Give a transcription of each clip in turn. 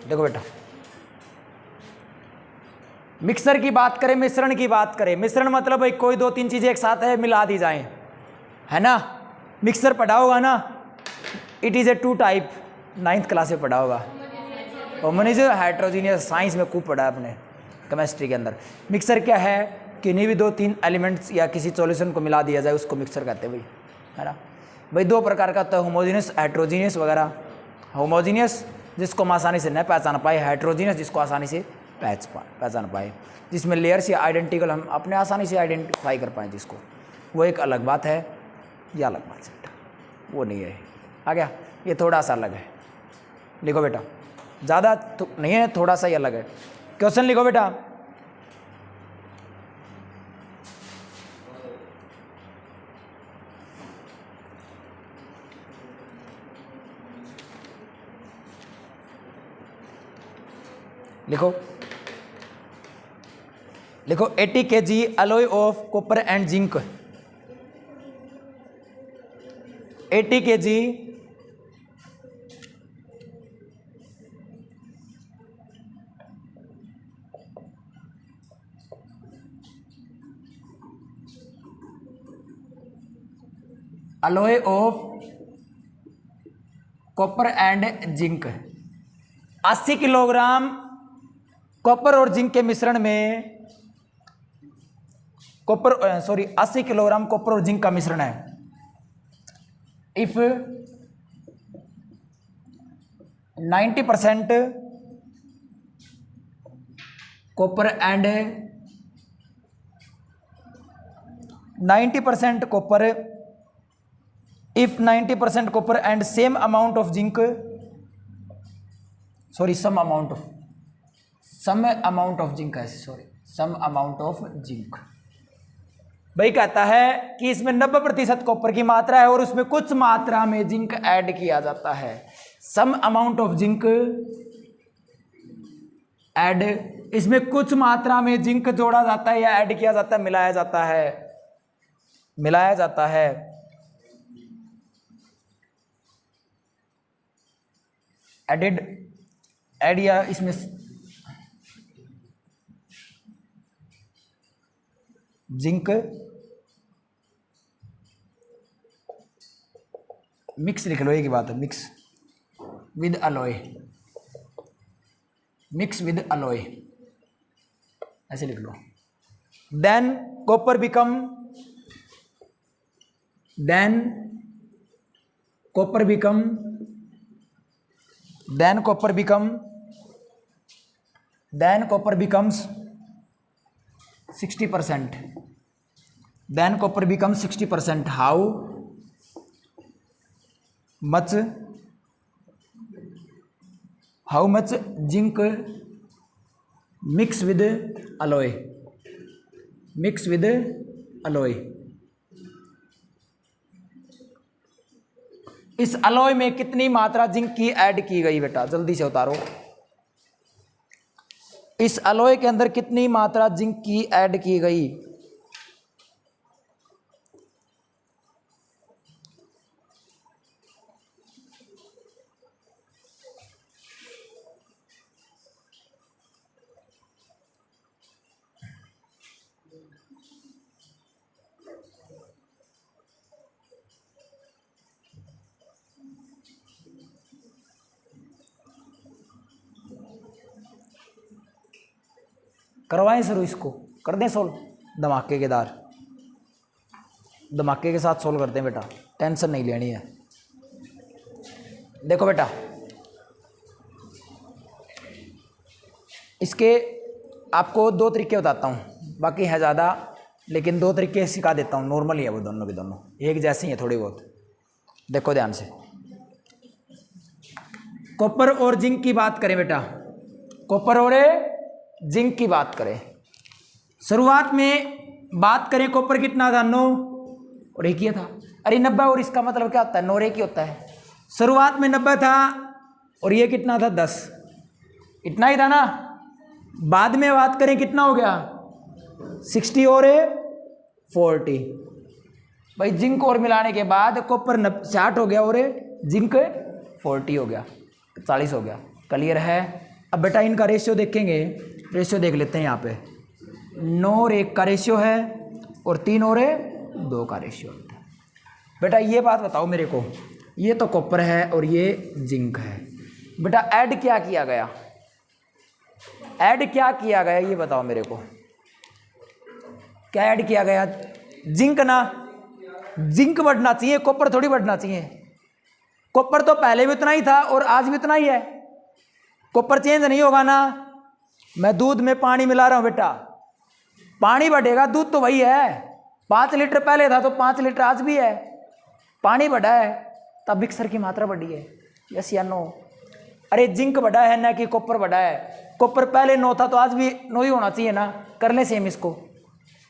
देखो बेटा, मिक्सर की बात करें, मिश्रण की बात करें, मिश्रण मतलब भाई कोई दो तीन चीजें एक साथ है मिला दी जाएं, है ना। मिक्सर पढ़ा होगा ना, it is a two type, 9th class में पढ़ा होगा। होमोजेनियस हेटेरोजेनियस साइंस में खूब पढ़ा है आपने, केमिस्ट्री के अंदर। मिक्सर क्या है, किन्हीं भी दो तीन एलिमेंट्स या किसी सॉल्यूशन को मिला दिया जाए उसको मिक्सर कहते हैं भाई, है ना। भाई दो प्रकार का होता है, होमोजेनियस हेटेरोजेनियस वगैरह। होमोजेनियस जिसको हम आसानी से न पहचान पाए, हेटेरोजेनियस जिसको आसानी से पहचान पाए, जिसमें लेयर्स या आइडेंटिकल हम अपने आसानी से आइडेंटिफाई कर पाएँ जिसको, वो एक अलग बात है, यह अलग बात है, वो नहीं है। आ गया, ये थोड़ा सा अलग है। लिखो बेटा, ज़्यादा तो नहीं है, थोड़ा सा ही अलग है। क्वेश्चन लिखो बेटा, लिखो लिखो 80 kg alloy of copper and zinc, 80 kg alloy of copper and zinc, 80 kilogram copper और जिंक के मिश्रण में 80 किलोग्राम कॉपर और जिंक का मिश्रण है। If 90% copper and 90% copper, if 90% copper and same amount of zinc, some amount of zinc, भाई कहता है कि इसमें 90% कॉपर की मात्रा है और उसमें कुछ मात्रा में जिंक ऐड किया जाता है। Some amount of zinc add, इसमें कुछ मात्रा में जिंक जोड़ा जाता है या ऐड किया जाता है, मिलाया जाता है। ऐड या इसमें जिंक मिक्स लिख लो, एक ही बात है, मिक्स विद अलॉय, ऐसे लिख लो। Then copper become then copper becomes 60%. Then copper becomes 60%. How much zinc mix with alloy? इस अलॉय में कितनी मात्रा जिंक की ऐड की गई बेटा, जल्दी से उतारो। इस अलॉय के अंदर कितनी मात्रा जिंक की ऐड की गई? करवाएं शुरू, इसको कर दें सोल्व, धमाके के साथ सोल्व करते हैं बेटा, टेंशन नहीं लेनी है। देखो बेटा, इसके आपको दो तरीके बताता हूँ, बाकी है ज़्यादा, लेकिन दो तरीके सिखा देता हूँ। नॉर्मल ही है वो दोनों के दोनों, एक जैसे ही है थोड़ी बहुत। देखो ध्यान से, कॉपर और जिंक की बात करें बेटा, कॉपर और जिंक की बात करें। शुरुआत में बात करें, कॉपर कितना था? 9 और 1 था। अरे 90 और इसका मतलब क्या होता है? 9 और 1 होता है। शुरुआत में 90 था और ये कितना था? 10, इतना ही था ना। बाद में बात करें कितना हो गया? 60 और 40। भाई जिंक और मिलाने के बाद कॉपर 60 हो गया और जिंक 40 हो गया, 40 हो गया। क्लियर है? अब बेटा इनका रेशियो देखेंगे, रेशियो देख लेते हैं यहाँ पे। 9 और 1 का रेशियो है और 3 और 2 का रेशियो है। बेटा ये बात बताओ मेरे को, ये तो कॉपर है और ये जिंक है, बेटा ऐड क्या किया गया, ऐड क्या किया गया ये बताओ मेरे को, क्या ऐड किया गया? जिंक ना, जिंक बढ़ना चाहिए, कॉपर थोड़ी बढ़ना चाहिए। कॉपर तो पहले भी उतना ही था और आज भी उतना ही है, कॉपर चेंज नहीं होगा ना। मैं दूध में पानी मिला रहा हूं बेटा, पानी बढ़ेगा, दूध तो वही है। 5 लीटर पहले था तो 5 लीटर आज भी है, पानी बढ़ा है तब मिक्सर की मात्रा बढ़ी है, यस या नो? अरे जिंक बढ़ा है ना कि कॉपर बढ़ा है? कॉपर पहले 9 था तो आज भी 9 ही होना चाहिए ना, कर ले सेम इसको।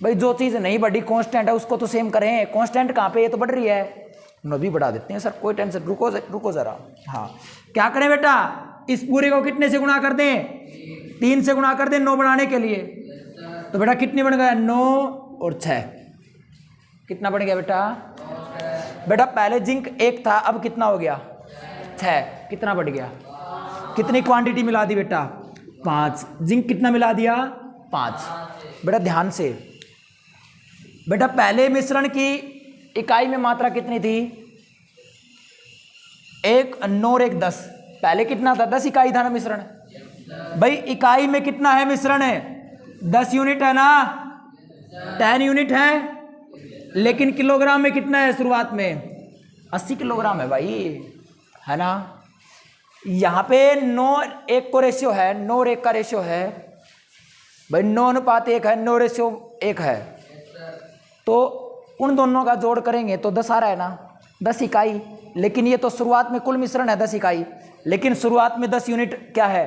भाई जो चीज़ नहीं बढ़ी कांस्टेंट है उसको तो सेम करें, कांस्टेंट कहाँ पे, ये तो बढ़ रही है, 9 भी बढ़ा देते हैं सर, कोई टेंशन, रुको ज़रा। हाँ क्या करें बेटा, इस पूरे को कितने से गुणा कर दें? 3 से गुणा कर दें 9 बढ़ाने के लिए। तो बेटा कितने बन गया? 9 और 6, कितना बन गया बेटा? बेटा पहले जिंक 1 था, अब कितना हो गया? 6, कितना बढ़ गया? कितनी क्वांटिटी मिला दी बेटा? 5। जिंक कितना मिला दिया? 5। बेटा ध्यान से, बेटा पहले मिश्रण की इकाई में मात्रा कितनी थी? 1 9 और 1 10। पहले कितना था? 10 इकाई था ना मिश्रण। भाई इकाई में कितना है मिश्रण है? 10 यूनिट है ना, 10 यूनिट है, लेकिन किलोग्राम में कितना है शुरुआत में? 80 किलोग्राम है भाई, है ना। यहाँ पे 9:1 को रेशियो है, 9 और 1 का रेशियो है भाई, 9:1 है, 9:1 है, तो उन दोनों का जोड़ करेंगे तो 10 आ रहा है ना, 10 इकाई। लेकिन ये तो शुरुआत में कुल मिश्रण है 10 इकाई, लेकिन शुरुआत में 10 यूनिट क्या है?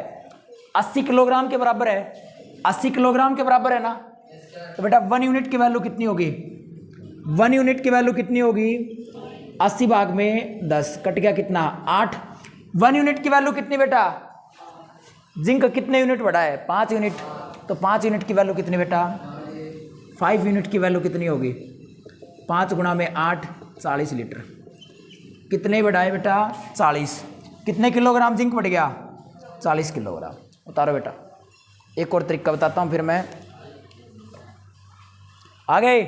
80 किलोग्राम के बराबर है, 80 किलोग्राम के बराबर है ना। तो बेटा 1 यूनिट की वैल्यू कितनी होगी? 1 यूनिट की वैल्यू कितनी होगी? 80 भाग में 10 कट गया कितना? 8। 1 यूनिट की वैल्यू कितनी बेटा? जिंक कितने यूनिट बढ़ा है? 5 यूनिट, तो 5 यूनिट की वैल्यू कितनी बेटा? 5 यूनिट की वैल्यू कितनी होगी? 5 गुणा में 8, 40 लीटर। कितने बढ़ाए बेटा? 40। कितने किलोग्राम जिंक बढ़ गया? 40 किलोग्राम। उतारो बेटा, एक और तरीका बताता हूँ फिर मैं। आ गए?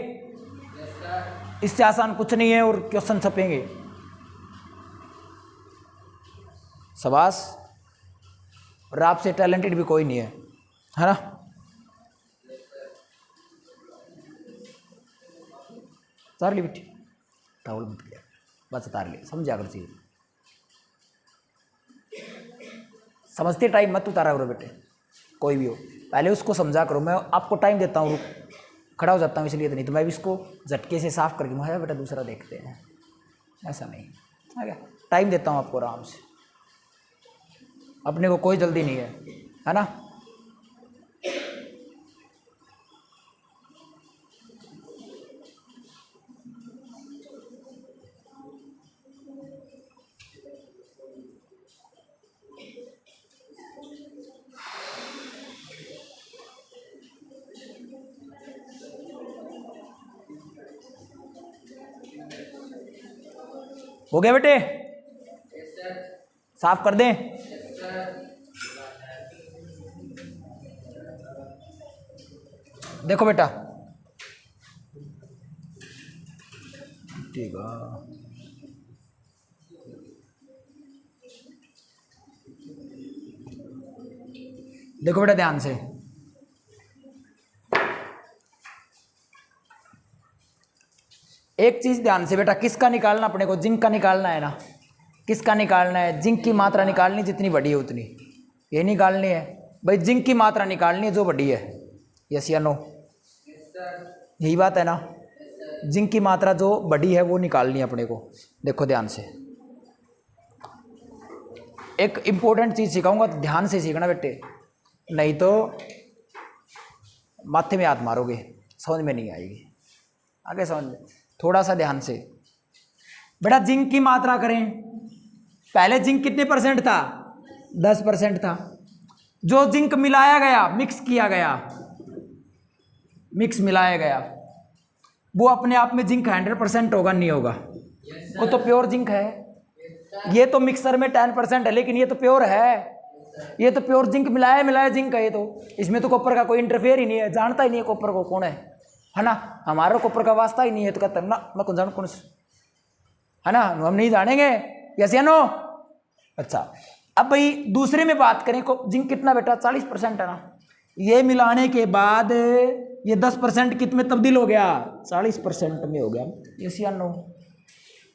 इससे आसान कुछ नहीं है और क्वेश्चन छपेंगे। शाबाश, और आपसे टैलेंटेड भी कोई नहीं है ना। उतार ली बेटी, टावल मत गया, बस उतार ली, समझा कर चीज, समझते टाइम मत उतारा करो बेटे, कोई भी हो पहले उसको समझा करो। मैं आपको टाइम देता हूँ, खड़ा हो जाता हूँ इसलिए तो, नहीं तो मैं भी इसको झटके से साफ कर दूँ, है बेटा दूसरा देखते हैं, ऐसा नहीं है, टाइम देता हूँ आपको आराम से, अपने को कोई जल्दी नहीं है ना। हो गया बेटे? साफ कर दें? देखो बेटा, ठीक है, देखो बेटा ध्यान से, एक चीज ध्यान से बेटा, किसका निकालना अपने को? जिंक का निकालना है ना। किसका निकालना है? जिंक की मात्रा निकालनी, जितनी बड़ी है उतनी, ये निकालनी है भाई, जिंक की मात्रा निकालनी है जो बड़ी है, यस या नो? यही बात है ना, जिंक की मात्रा जो बड़ी है वो निकालनी है अपने को। देखो ध्यान से, एक इंपॉर्टेंट चीज सिखाऊंगा, ध्यान से सीखना बेटे, नहीं तो माथे में हाथ मारोगे, समझ में नहीं आएगी, आगे समझ में, थोड़ा सा ध्यान से बेटा। जिंक की मात्रा करें, पहले जिंक कितने परसेंट था? 10% था। जो जिंक मिलाया गया, मिक्स किया गया, मिक्स मिलाया गया, वो अपने आप में जिंक 100% होगा? नहीं होगा, वो तो प्योर जिंक है। ये तो मिक्सर में 10% है, लेकिन ये तो प्योर है, ये तो प्योर जिंक मिलाया मिलाया जिंक है ये तो, इसमें तो कॉपर का कोई इंटरफेयर ही नहीं है, जानता ही नहीं है कॉपर को कौन है ना। हमारा कॉपर का वास्ता ही नहीं है तो कहते ना मैं कौन जान कौन से, है ना, हम नहीं जानेंगे। यस या नो? अच्छा, अब भाई दूसरे में बात करें, जिंक कितना बेटा 40% है ना, ये मिलाने के बाद ये 10% कितने तब्दील हो गया 40% में हो गया। यस या नो?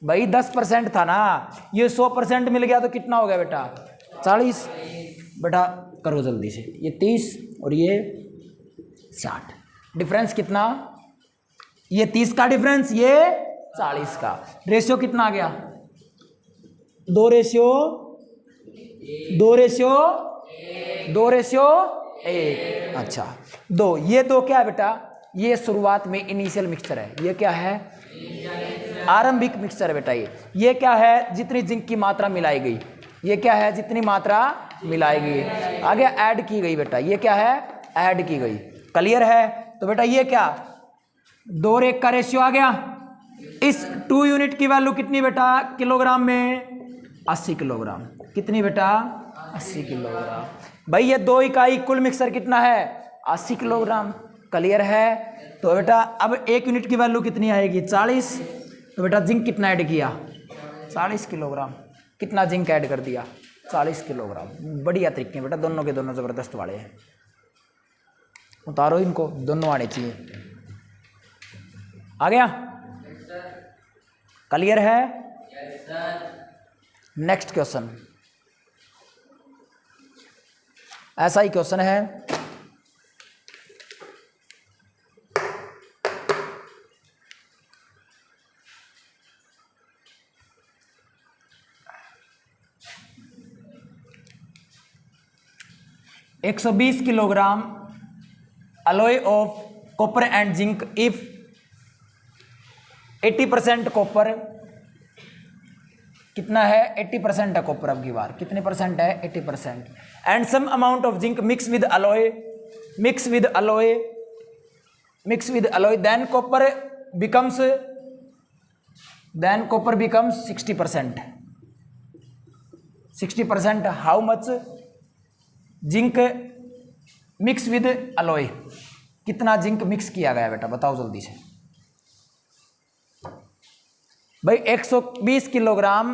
भाई 10% था ना, ये 100% मिल गया तो कितना हो गया बेटा 40। बेटा करो जल्दी से, ये 30 और ये 60, डिफरेंस कितना, ये 30 का डिफरेंस, ये 40 का, रेशियो कितना आ गया 2:1। अच्छा 2, ये 2 क्या है बेटा, ये शुरुआत में इनिशियल मिक्सचर है, ये क्या है आरंभिक मिक्सचर है बेटा। ये क्या है जितनी जिंक की मात्रा मिलाई गई, ये क्या है जितनी मात्रा मिलाई गई, आगे ऐड की गई बेटा, ये क्या है ऐड की गई। क्लियर है? तो बेटा ये क्या 2:1 का रेशियो आ गया। इस 2 यूनिट की वैल्यू कितनी बेटा किलोग्राम में 80 किलोग्राम, कितनी बेटा 80 किलोग्राम। भाई ये 2 इकाई कुल मिक्सर कितना है 80 किलोग्राम। क्लियर है? तो बेटा अब 1 यूनिट की वैल्यू कितनी आएगी 40, तो बेटा जिंक कितना ऐड किया 40 किलोग्राम, कितना जिंक ऐड कर दिया 40 किलोग्राम। बढ़िया तरीके बेटा, दोनों के दोनों ज़बरदस्त वाले हैं, उतारो इनको, दोनों आने चाहिए। आ गया? क्लियर है? नेक्स्ट क्वेश्चन, ऐसा ही क्वेश्चन है, – 120 kilogram alloy of copper and zinc if 80% copper, कितना है 80% है कॉपर, अब की बार कितने परसेंट है 80%, and some amount of zinc mix with alloy then copper becomes 60%। how much zinc mix with alloy, कितना जिंक मिक्स किया गया बेटा बताओ जल्दी से। भाई 120 किलोग्राम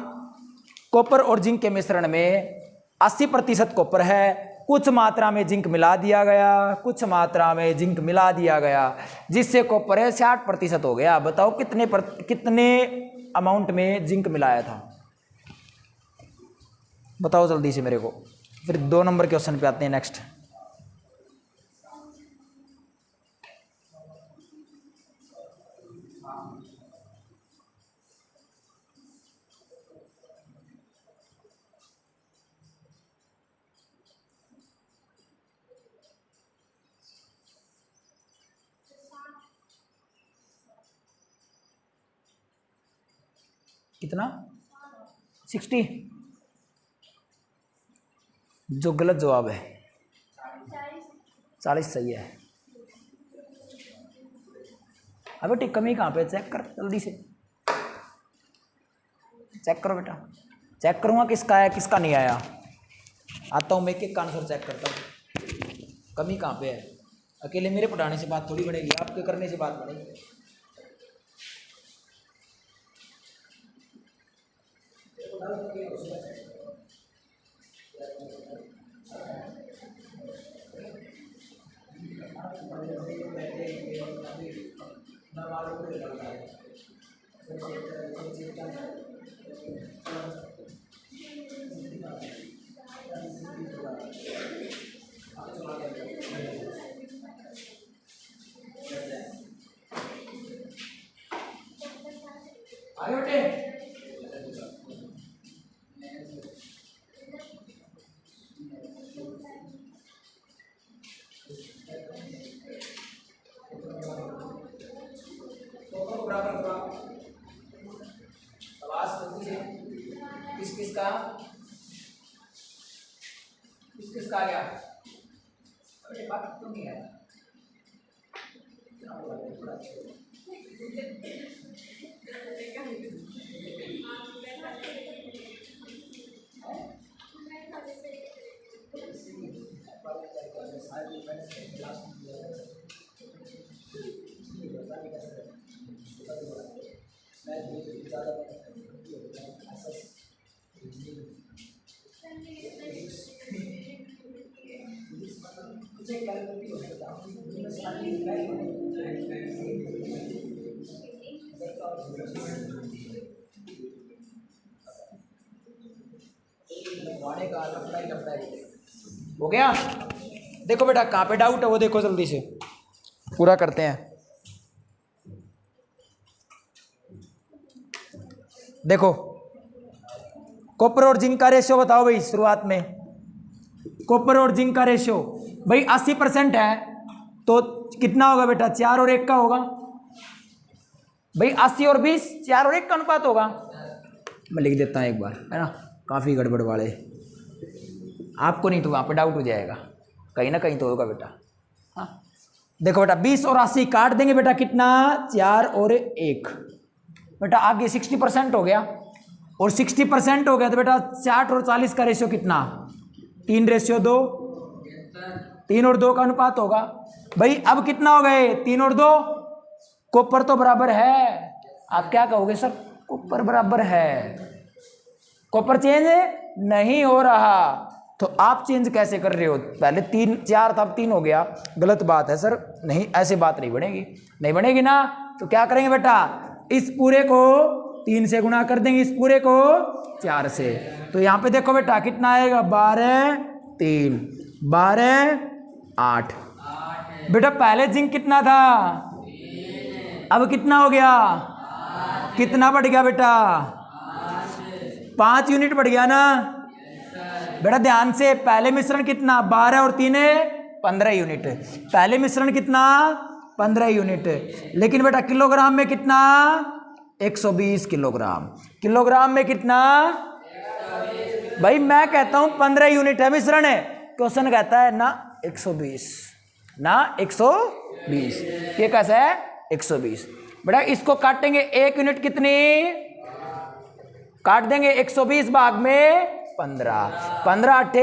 कॉपर और जिंक के मिश्रण में 80% कॉपर है, कुछ मात्रा में जिंक मिला दिया गया, जिससे कॉपर है 60% हो गया। बताओ कितने अमाउंट में जिंक मिलाया था, बताओ जल्दी से मेरे को। फिर 2 नंबर क्वेश्चन पे आते हैं नेक्स्ट। कितना 60, जो गलत जवाब है 40 सही है। अब बेटी कमी कहाँ पे, चेक कर जल्दी से, चेक करो बेटा, चेक करूँगा किसका आया किसका नहीं आया। आता हूँ मैं एक आंसर चेक करता हूँ, कमी कहाँ पे है। अकेले मेरे पढ़ाने से बात थोड़ी बनेगी, आपके करने से बात बनेगी। किसका आ गया, अरे बात क्यों नहीं है। हो गया। देखो बेटा कहाँ पे डाउट है वो देखो जल्दी से पूरा करते हैं। देखो कॉपर और जिंक का रेशियो बताओ भाई शुरुआत में। कॉपर और जिंक का रेशियो भाई 80% है तो कितना होगा बेटा 4 और 1 का होगा भाई। 80 और 20 4 और 1 का अनुपात होगा। मैं लिख देता हूँ एक बार है ना, काफ़ी गड़बड़ वाले आपको नहीं तो वहाँ पे डाउट हो जाएगा, कहीं ना कहीं तो होगा बेटा। हाँ देखो बेटा 20 और 80 काट देंगे बेटा कितना 4 और 1 बेटा आगे 60% हो गया और 60% हो गया तो बेटा 60 और 40 का रेशियो कितना 3:2 3 और 2 का अनुपात होगा भाई। अब कितना हो गए 3 और 2 कॉपर तो बराबर है। आप क्या कहोगे सर कॉपर बराबर है, कॉपर चेंज नहीं हो रहा तो आप चेंज कैसे कर रहे हो। पहले 3 4 था अब 3 हो गया, गलत बात है सर। नहीं ऐसे बात नहीं बनेगी, नहीं बनेगी ना। तो क्या करेंगे बेटा इस पूरे को 3 से गुणा कर देंगे, इस पूरे को 4 से। तो यहाँ पे देखो बेटा कितना आएगा 12 3 12 8 बेटा पहले जिंक कितना था अब कितना हो गया कितना बढ़ गया बेटा 5 यूनिट बढ़ गया ना बेटा। ध्यान से पहले मिश्रण कितना 12 और 3 15 यूनिट, पहले मिश्रण कितना 15 यूनिट, लेकिन बेटा किलोग्राम में कितना 120 किलोग्राम, किलोग्राम में कितना भाई मैं कहता हूं 15 यूनिट है मिश्रण है, क्वेश्चन कहता है ना 120 ना 120, ये कैसा है 120। बेटा इसको काटेंगे 1 यूनिट कितनी काट देंगे 120 भाग में 15 15 8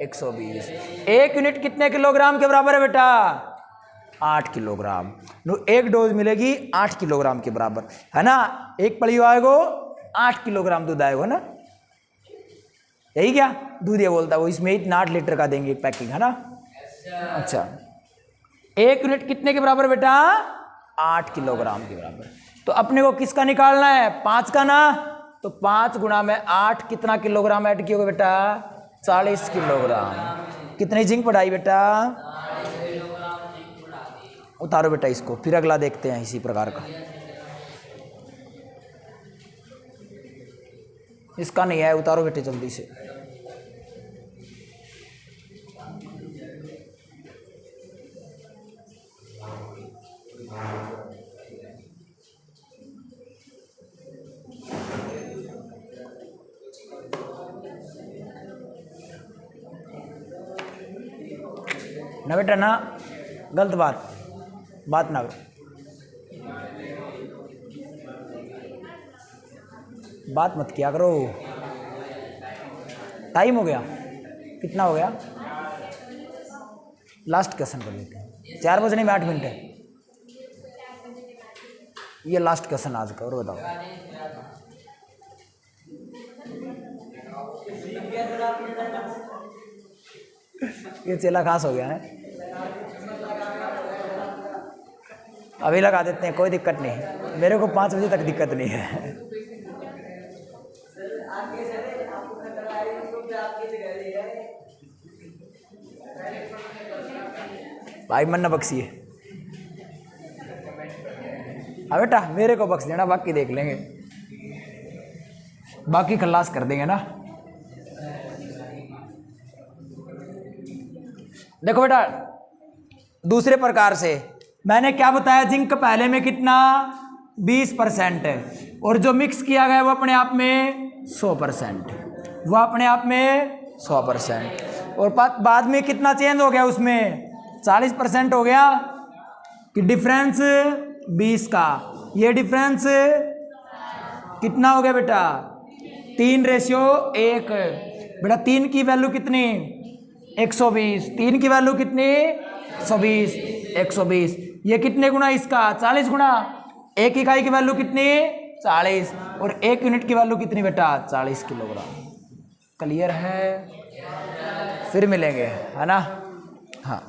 120। 1 यूनिट कितने किलोग्राम के बराबर है बेटा 8 किलोग्राम। एक डोज मिलेगी 8 किलोग्राम के बराबर है ना। एक पड़ी आएगो 8 किलोग्राम दूध आएगा ना, यही क्या दूध ये बोलता है वो। इसमें इतना 8 लीटर का देंगे एक पैकिंग है ना। अच्छा 1 यूनिट कितने के बराबर बेटा 8 किलोग्राम के बराबर। तो अपने को किसका निकालना है 5 का ना, तो 5 गुणा में 8 कितना किलोग्राम ऐड किया होगा बेटा 40 किलोग्राम। कितनी जिंक पढ़ाई बेटा उतारो बेटा इसको, फिर अगला देखते हैं इसी प्रकार का। इसका नहीं है उतारो बेटे जल्दी से। ना बेटा ना गलत बात ना करो, बात मत किया करो। टाइम हो गया कितना हो गया, लास्ट क्वेश्चन कर लेते हैं। 4 बजने में 8 मिनट है। ये लास्ट क्वेश्चन आज का, और बताओ ये चेला खास हो गया है। अभी लगा देते हैं कोई दिक्कत नहीं है, मेरे को 5 बजे तक दिक्कत नहीं है। भाई मन न बख्शिए, हाँ बेटा मेरे को बख्श देना, बाकी देख लेंगे, बाकी खल्लास कर देंगे ना। देखो बेटा दूसरे प्रकार से मैंने क्या बताया, जिंक पहले में कितना 20% है और जो मिक्स किया गया वो अपने आप में 100%, वो अपने आप में 100%, और बाद में कितना चेंज हो गया उसमें 40% हो गया कि डिफरेंस 20 का। ये डिफरेंस कितना हो गया बेटा 3:1। बेटा 3 की वैल्यू कितनी 120, 3 की वैल्यू कितनी 120, 120। ये कितने गुना इसका 40 गुना, 1 इकाई की वैल्यू कितनी 40 और 1 यूनिट की वैल्यू कितनी बेटा 40 किलोग्राम। क्लियर है, फिर मिलेंगे है ना। हाँ